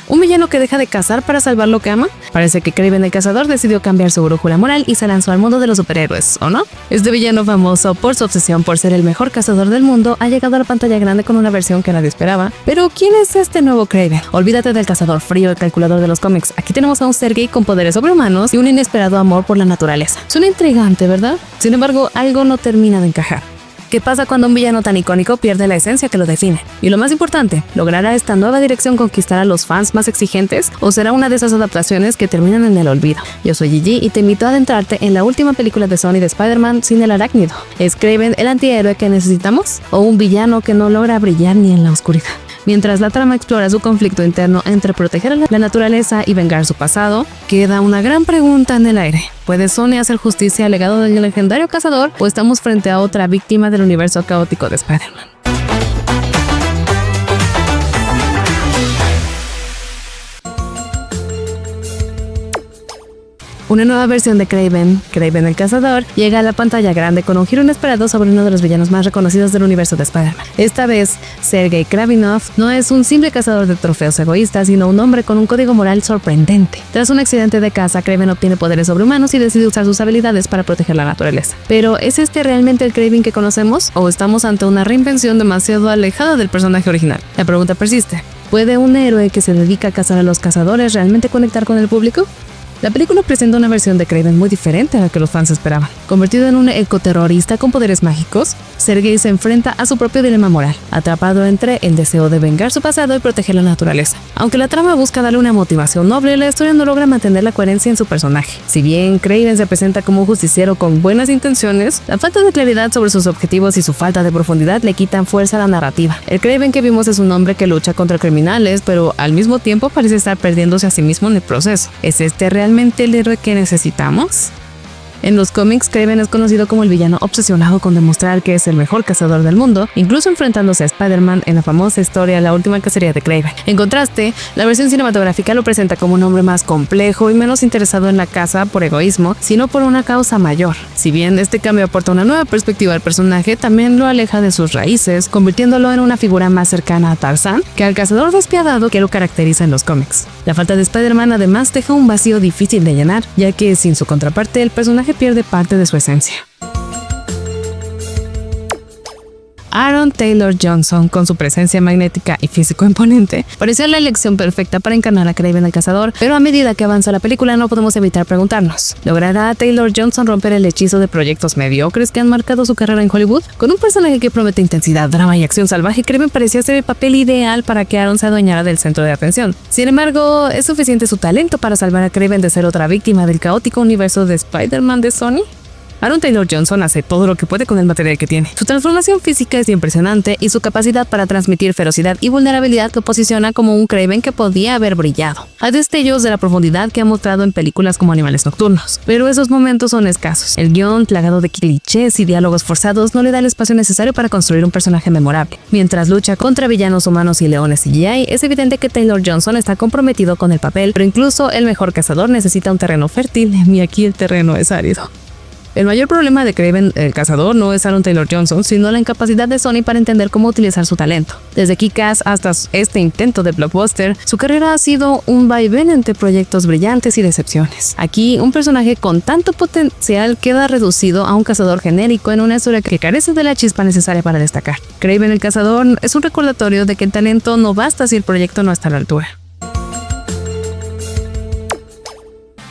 ¿Un villano que deja de cazar para salvar lo que ama? Parece que Kraven el Cazador decidió cambiar su brújula moral y se lanzó al mundo de los superhéroes, ¿o no? Este villano famoso por su obsesión por ser el mejor cazador del mundo ha llegado a la pantalla grande con una versión que nadie esperaba. Pero ¿quién es este nuevo Kraven? Olvídate del cazador frío y calculador de los cómics. Aquí tenemos a un Sergei con poderes sobrehumanos y un inesperado amor por la naturaleza. Suena intrigante, ¿verdad? Sin embargo, algo no termina de encajar. ¿Qué pasa cuando un villano tan icónico pierde la esencia que lo define? Y lo más importante, ¿logrará esta nueva dirección conquistar a los fans más exigentes o será una de esas adaptaciones que terminan en el olvido? Yo soy Gigi y te invito a adentrarte en la última película de Sony de Spider-Man sin el arácnido. ¿Es Kraven el antihéroe que necesitamos o un villano que no logra brillar ni en la oscuridad? Mientras la trama explora su conflicto interno entre proteger a la naturaleza y vengar su pasado, queda una gran pregunta en el aire. ¿Puede Sony hacer justicia al legado del legendario cazador o estamos frente a otra víctima del universo caótico de Spider-Man? Una nueva versión de Kraven el Cazador, llega a la pantalla grande con un giro inesperado sobre uno de los villanos más reconocidos del universo de Spider-Man. Esta vez, Sergei Kravinov no es un simple cazador de trofeos egoístas, sino un hombre con un código moral sorprendente. Tras un accidente de caza, Kraven obtiene poderes sobrehumanos y decide usar sus habilidades para proteger la naturaleza. Pero, ¿es este realmente el Kraven que conocemos? ¿O estamos ante una reinvención demasiado alejada del personaje original? La pregunta persiste. ¿Puede un héroe que se dedica a cazar a los cazadores realmente conectar con el público? La película presenta una versión de Kraven muy diferente a la que los fans esperaban. Convertido en un ecoterrorista con poderes mágicos, Sergei se enfrenta a su propio dilema moral, atrapado entre el deseo de vengar su pasado y proteger la naturaleza. Aunque la trama busca darle una motivación noble, la historia no logra mantener la coherencia en su personaje. Si bien Kraven se presenta como un justiciero con buenas intenciones, la falta de claridad sobre sus objetivos y su falta de profundidad le quitan fuerza a la narrativa. El Kraven que vimos es un hombre que lucha contra criminales, pero al mismo tiempo parece estar perdiéndose a sí mismo en el proceso. ¿Es este realmente el héroe que necesitamos? En los cómics, Kraven es conocido como el villano obsesionado con demostrar que es el mejor cazador del mundo, incluso enfrentándose a Spider-Man en la famosa historia La última cacería de Kraven. En contraste, la versión cinematográfica lo presenta como un hombre más complejo y menos interesado en la caza por egoísmo, sino por una causa mayor. Si bien este cambio aporta una nueva perspectiva al personaje, también lo aleja de sus raíces, convirtiéndolo en una figura más cercana a Tarzán que al cazador despiadado que lo caracteriza en los cómics. La falta de Spider-Man además deja un vacío difícil de llenar, ya que sin su contraparte el personaje pierde parte de su esencia. Aaron Taylor Johnson, con su presencia magnética y físico imponente, pareció la elección perfecta para encarnar a Kraven el Cazador, pero a medida que avanza la película no podemos evitar preguntarnos, ¿logrará Taylor Johnson romper el hechizo de proyectos mediocres que han marcado su carrera en Hollywood? Con un personaje que promete intensidad, drama y acción salvaje, Kraven parecía ser el papel ideal para que Aaron se adueñara del centro de atención. Sin embargo, ¿es suficiente su talento para salvar a Kraven de ser otra víctima del caótico universo de Spider-Man de Sony? Aaron Taylor Johnson hace todo lo que puede con el material que tiene. Su transformación física es impresionante y su capacidad para transmitir ferocidad y vulnerabilidad lo posiciona como un Kraven que podía haber brillado. Hay destellos de la profundidad que ha mostrado en películas como Animales Nocturnos, pero esos momentos son escasos. El guión, plagado de clichés y diálogos forzados, no le da el espacio necesario para construir un personaje memorable. Mientras lucha contra villanos humanos y leones CGI, es evidente que Taylor Johnson está comprometido con el papel, pero incluso el mejor cazador necesita un terreno fértil y aquí el terreno es árido. El mayor problema de Kraven el Cazador no es Aaron Taylor Johnson, sino la incapacidad de Sony para entender cómo utilizar su talento. Desde Kick-Ass hasta este intento de blockbuster, su carrera ha sido un vaivén entre proyectos brillantes y decepciones. Aquí, un personaje con tanto potencial queda reducido a un cazador genérico en una historia que carece de la chispa necesaria para destacar. Kraven el Cazador es un recordatorio de que el talento no basta si el proyecto no está a la altura.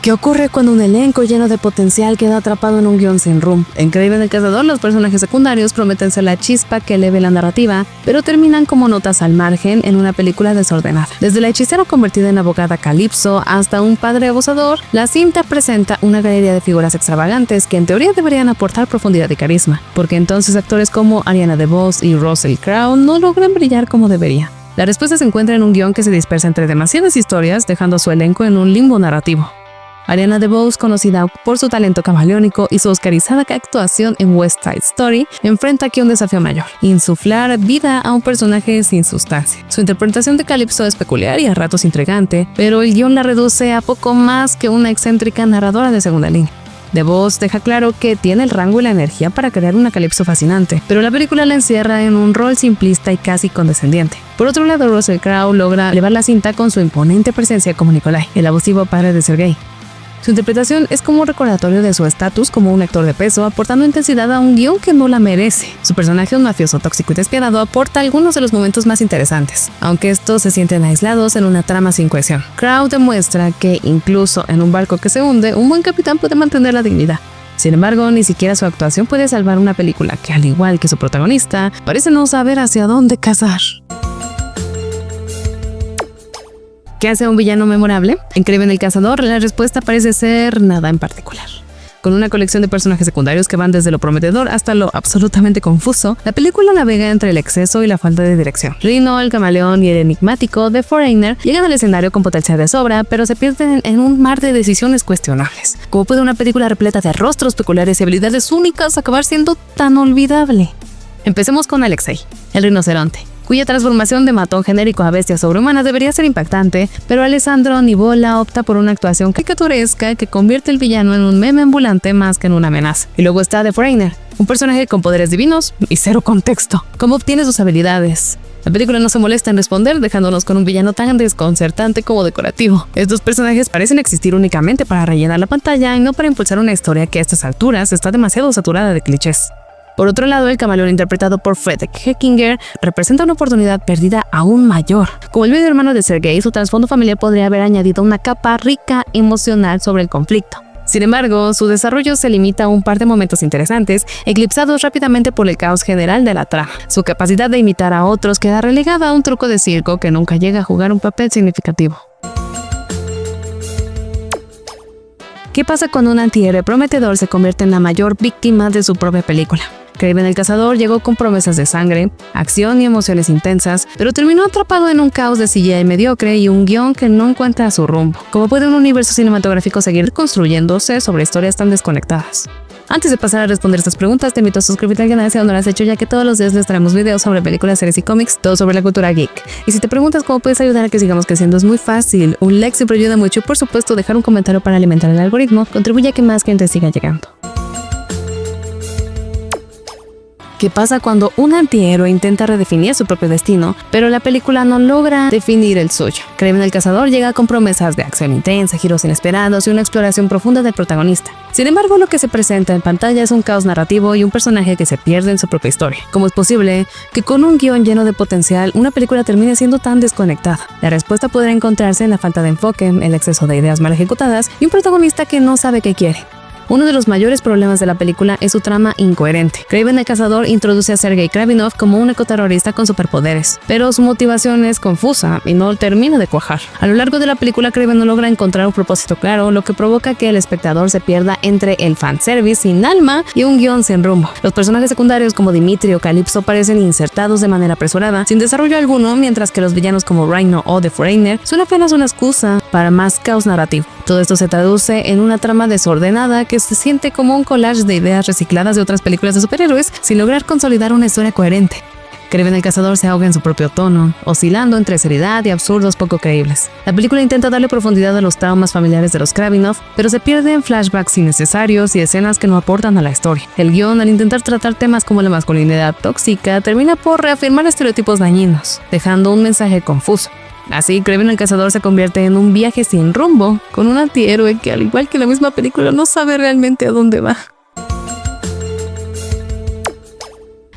¿Qué ocurre cuando un elenco lleno de potencial queda atrapado en un guión sin rumbo? En Kraven el Cazador, los personajes secundarios prometen ser la chispa que eleve la narrativa, pero terminan como notas al margen en una película desordenada. Desde la hechicera convertida en abogada Calypso hasta un padre abusador, la cinta presenta una galería de figuras extravagantes que en teoría deberían aportar profundidad y carisma, porque entonces actores como Ariana DeBose y Russell Crowe no logran brillar como debería. La respuesta se encuentra en un guión que se dispersa entre demasiadas historias, dejando a su elenco en un limbo narrativo. Ariana DeBose, conocida por su talento camaleónico y su oscarizada actuación en West Side Story, enfrenta aquí un desafío mayor: insuflar vida a un personaje sin sustancia. Su interpretación de Calypso es peculiar y a ratos intrigante, pero el guión la reduce a poco más que una excéntrica narradora de segunda línea. The Boss deja claro que tiene el rango y la energía para crear una Calypso fascinante, pero la película la encierra en un rol simplista y casi condescendiente. Por otro lado, Russell Crowe logra elevar la cinta con su imponente presencia como Nikolai, el abusivo padre de Sergei. Su interpretación es como un recordatorio de su estatus como un actor de peso, aportando intensidad a un guión que no la merece. Su personaje, un mafioso tóxico y despiadado, aporta algunos de los momentos más interesantes, aunque estos se sienten aislados en una trama sin cohesión. Crowe demuestra que incluso en un barco que se hunde, un buen capitán puede mantener la dignidad. Sin embargo, ni siquiera su actuación puede salvar una película que, al igual que su protagonista, parece no saber hacia dónde cazar. ¿Qué hace a un villano memorable? En Kraven el Cazador, la respuesta parece ser nada en particular. Con una colección de personajes secundarios que van desde lo prometedor hasta lo absolutamente confuso, la película navega entre el exceso y la falta de dirección. Rhino, el camaleón y el enigmático The Foreigner llegan al escenario con potencial de sobra, pero se pierden en un mar de decisiones cuestionables. ¿Cómo puede una película repleta de rostros peculiares y habilidades únicas acabar siendo tan olvidable? Empecemos con Alexei, el rinoceronte, cuya transformación de matón genérico a bestia sobrehumana debería ser impactante, pero Alessandro Nivola opta por una actuación caricaturesca que convierte al villano en un meme ambulante más que en una amenaza. Y luego está The Foreigner, un personaje con poderes divinos y cero contexto. ¿Cómo obtiene sus habilidades? La película no se molesta en responder, dejándonos con un villano tan desconcertante como decorativo. Estos personajes parecen existir únicamente para rellenar la pantalla y no para impulsar una historia que a estas alturas está demasiado saturada de clichés. Por otro lado, el camaleón interpretado por Frederick Heckinger representa una oportunidad perdida aún mayor. Como el medio hermano de Sergei, su trasfondo familiar podría haber añadido una capa rica emocional sobre el conflicto. Sin embargo, su desarrollo se limita a un par de momentos interesantes, eclipsados rápidamente por el caos general de la trama. Su capacidad de imitar a otros queda relegada a un truco de circo que nunca llega a jugar un papel significativo. ¿Qué pasa cuando un antihéroe prometedor se convierte en la mayor víctima de su propia película? Kraven el Cazador llegó con promesas de sangre, acción y emociones intensas, pero terminó atrapado en un caos de CGI mediocre y un guión que no encuentra su rumbo. ¿Cómo puede un universo cinematográfico seguir construyéndose sobre historias tan desconectadas? Antes de pasar a responder estas preguntas, te invito a suscribirte al canal si aún no lo has hecho, ya que todos los días les traemos videos sobre películas, series y cómics, todo sobre la cultura geek. Y si te preguntas cómo puedes ayudar a que sigamos creciendo, es muy fácil. Un like siempre ayuda mucho y, por supuesto, dejar un comentario para alimentar el algoritmo contribuye a que más gente siga llegando. ¿Qué pasa cuando un antihéroe intenta redefinir su propio destino, pero la película no logra definir el suyo? Kraven el Cazador llega con promesas de acción intensa, giros inesperados y una exploración profunda del protagonista. Sin embargo, lo que se presenta en pantalla es un caos narrativo y un personaje que se pierde en su propia historia. ¿Cómo es posible que con un guión lleno de potencial, una película termine siendo tan desconectada? La respuesta podrá encontrarse en la falta de enfoque, el exceso de ideas mal ejecutadas y un protagonista que no sabe qué quiere. Uno de los mayores problemas de la película es su trama incoherente. Kraven el Cazador introduce a Sergei Kravinov como un ecoterrorista con superpoderes, pero su motivación es confusa y no termina de cuajar. A lo largo de la película, Kraven no logra encontrar un propósito claro, lo que provoca que el espectador se pierda entre el fanservice sin alma y un guión sin rumbo. Los personajes secundarios como Dimitri o Calypso parecen insertados de manera apresurada, sin desarrollo alguno, mientras que los villanos como Rhino o The Foreigner son apenas una excusa para más caos narrativo. Todo esto se traduce en una trama desordenada que se siente como un collage de ideas recicladas de otras películas de superhéroes sin lograr consolidar una historia coherente. Kraven el Cazador se ahoga en su propio tono, oscilando entre seriedad y absurdos poco creíbles. La película intenta darle profundidad a los traumas familiares de los Kravinov, pero se pierde en flashbacks innecesarios y escenas que no aportan a la historia. El guión, al intentar tratar temas como la masculinidad tóxica, termina por reafirmar estereotipos dañinos, dejando un mensaje confuso. Así, Kraven el Cazador se convierte en un viaje sin rumbo, con un antihéroe que, al igual que la misma película, no sabe realmente a dónde va.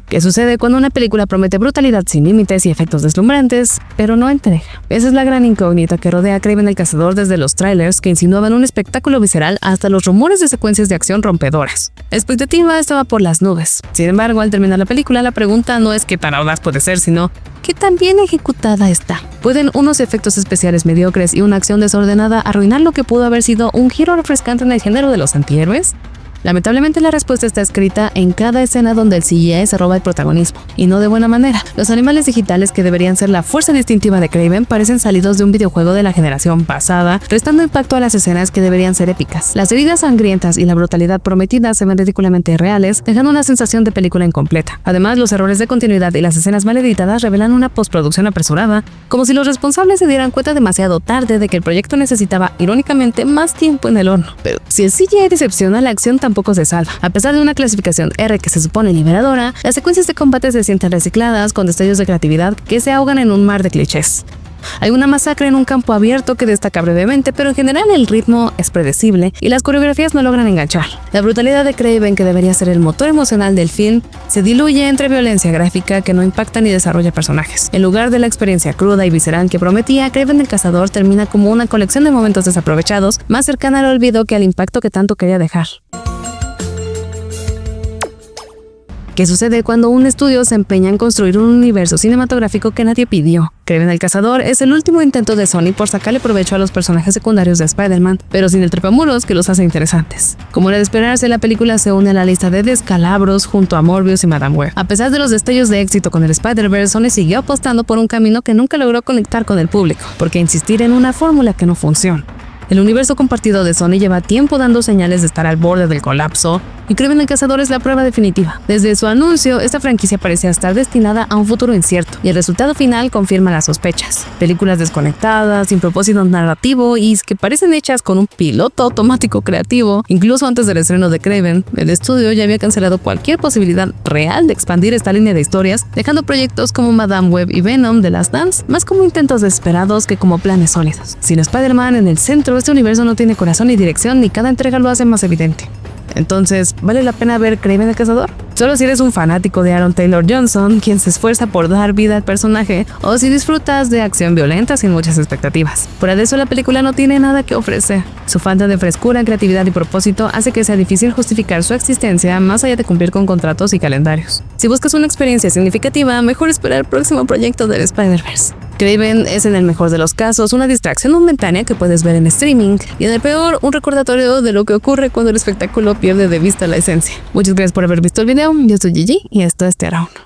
¿Qué sucede cuando una película promete brutalidad sin límites y efectos deslumbrantes, pero no entrega? Esa es la gran incógnita que rodea a Kraven el Cazador, desde los trailers que insinuaban un espectáculo visceral hasta los rumores de secuencias de acción rompedoras. La expectativa estaba por las nubes. Sin embargo, al terminar la película, la pregunta no es qué tan audaz puede ser, sino ¿qué tan bien ejecutada está? ¿Pueden unos efectos especiales mediocres y una acción desordenada arruinar lo que pudo haber sido un giro refrescante en el género de los antihéroes? Lamentablemente la respuesta está escrita en cada escena donde el CGI se roba el protagonismo, y no de buena manera. Los animales digitales que deberían ser la fuerza distintiva de Kraven parecen salidos de un videojuego de la generación pasada, restando impacto a las escenas que deberían ser épicas. Las heridas sangrientas y la brutalidad prometida se ven ridículamente irreales, dejando una sensación de película incompleta. Además, los errores de continuidad y las escenas mal editadas revelan una postproducción apresurada, como si los responsables se dieran cuenta demasiado tarde de que el proyecto necesitaba, irónicamente, más tiempo en el horno. Pero si el CGI decepciona, la acción tampoco se salva. A pesar de una clasificación R que se supone liberadora, las secuencias de combate se sienten recicladas, con destellos de creatividad que se ahogan en un mar de clichés. Hay una masacre en un campo abierto que destaca brevemente, pero en general el ritmo es predecible y las coreografías no logran enganchar. La brutalidad de Kraven, que debería ser el motor emocional del film, se diluye entre violencia gráfica que no impacta ni desarrolla personajes. En lugar de la experiencia cruda y visceral que prometía, Kraven el Cazador termina como una colección de momentos desaprovechados, más cercana al olvido que al impacto que tanto quería dejar. ¿Qué sucede cuando un estudio se empeña en construir un universo cinematográfico que nadie pidió? Kraven el Cazador es el último intento de Sony por sacarle provecho a los personajes secundarios de Spider-Man, pero sin el trepamuros que los hace interesantes. Como era de esperarse, la película se une a la lista de descalabros junto a Morbius y Madame Web. A pesar de los destellos de éxito con el Spider-Verse, Sony siguió apostando por un camino que nunca logró conectar con el público, porque insistir en una fórmula que no funciona. El universo compartido de Sony lleva tiempo dando señales de estar al borde del colapso, y Kraven el Cazador es la prueba definitiva. Desde su anuncio, esta franquicia parecía estar destinada a un futuro incierto, y el resultado final confirma las sospechas. Películas desconectadas, sin propósito narrativo y que parecen hechas con un piloto automático creativo. Incluso antes del estreno de Kraven, el estudio ya había cancelado cualquier posibilidad real de expandir esta línea de historias, dejando proyectos como Madame Web y Venom de Last Dance más como intentos desesperados que como planes sólidos. Sin Spider-Man en el centro, este universo no tiene corazón ni dirección, ni cada entrega lo hace más evidente. Entonces, ¿vale la pena ver Kraven el Cazador? Solo si eres un fanático de Aaron Taylor Johnson, quien se esfuerza por dar vida al personaje, o si disfrutas de acción violenta sin muchas expectativas. Fuera de eso, la película no tiene nada que ofrecer. Su falta de frescura, creatividad y propósito hace que sea difícil justificar su existencia más allá de cumplir con contratos y calendarios. Si buscas una experiencia significativa, mejor esperar el próximo proyecto del Spider-Verse. Kraven es en el mejor de los casos una distracción momentánea que puedes ver en streaming, y en el peor un recordatorio de lo que ocurre cuando el espectáculo pierde de vista la esencia. Muchas gracias por haber visto el video, yo soy Gigi y esto es Terra 1.